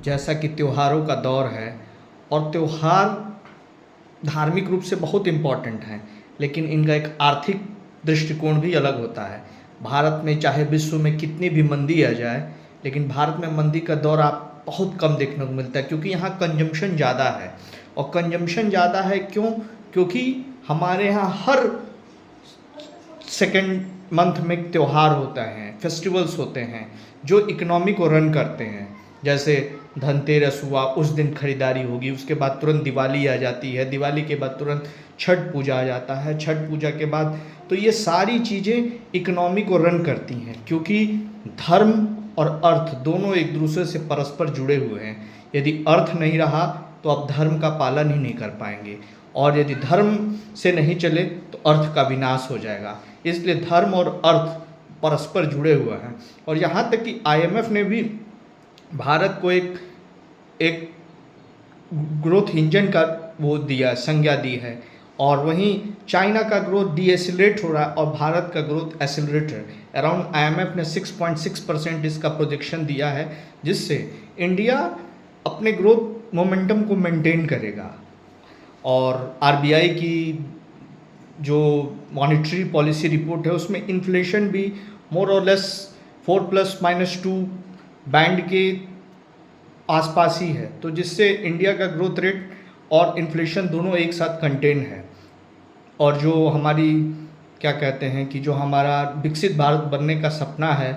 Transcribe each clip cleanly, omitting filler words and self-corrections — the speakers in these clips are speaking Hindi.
जैसा कि त्योहारों का दौर है और त्यौहार धार्मिक रूप से बहुत इम्पॉर्टेंट हैं, लेकिन इनका एक आर्थिक दृष्टिकोण भी अलग होता है। भारत में चाहे विश्व में कितनी भी मंदी आ जाए, लेकिन भारत में मंदी का दौर आप बहुत कम देखने को मिलता है, क्योंकि यहाँ कंजम्पशन ज़्यादा है। और कंजम्पशन ज़्यादा है क्यों? क्योंकि हमारे यहाँ हर सेकेंड मंथ में त्यौहार होता है, फेस्टिवल्स होते हैं जो इकोनॉमी को रन करते हैं। जैसे धनतेरस हुआ, उस दिन खरीदारी होगी, उसके बाद तुरंत दिवाली आ जाती है, दिवाली के बाद तुरंत छठ पूजा आ जाता है, छठ पूजा के बाद तो ये सारी चीज़ें इकोनॉमी को रन करती हैं, क्योंकि धर्म और अर्थ दोनों एक दूसरे से परस्पर जुड़े हुए हैं। यदि अर्थ नहीं रहा तो आप धर्म का पालन ही नहीं कर पाएंगे, और यदि धर्म से नहीं चले तो अर्थ का विनाश हो जाएगा। इसलिए धर्म और अर्थ परस्पर जुड़े हुए हैं। और यहाँ तक कि IMF ने भी भारत को एक ग्रोथ इंजन का वो दिया, संज्ञा दी है, और वहीं चाइना का ग्रोथ डीएसिलेट हो रहा है और भारत का ग्रोथ एसिलरेट है। अराउंड IMF ने 6.6% इसका प्रोजेक्शन दिया है, जिससे इंडिया अपने ग्रोथ मोमेंटम को मेंटेन करेगा। और RBI की जो मॉनेटरी पॉलिसी रिपोर्ट है उसमें इन्फ्लेशन भी मोर और लेस 4+-2 बैंड के आसपास ही है, तो जिससे इंडिया का ग्रोथ रेट और इन्फ्लेशन दोनों एक साथ कंटेन है। और जो हमारी क्या कहते हैं कि जो हमारा विकसित भारत बनने का सपना है,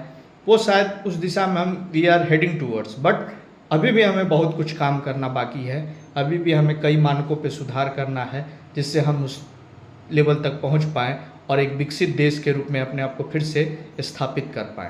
वो शायद उस दिशा में we are heading towards. But अभी भी हमें बहुत कुछ काम करना बाकी है, अभी भी हमें कई मानकों पे सुधार करना है, जिससे हम उस लेवल तक पहुंच पाएँ और एक विकसित देश के रूप में अपने आप को फिर से स्थापित कर पाएँ।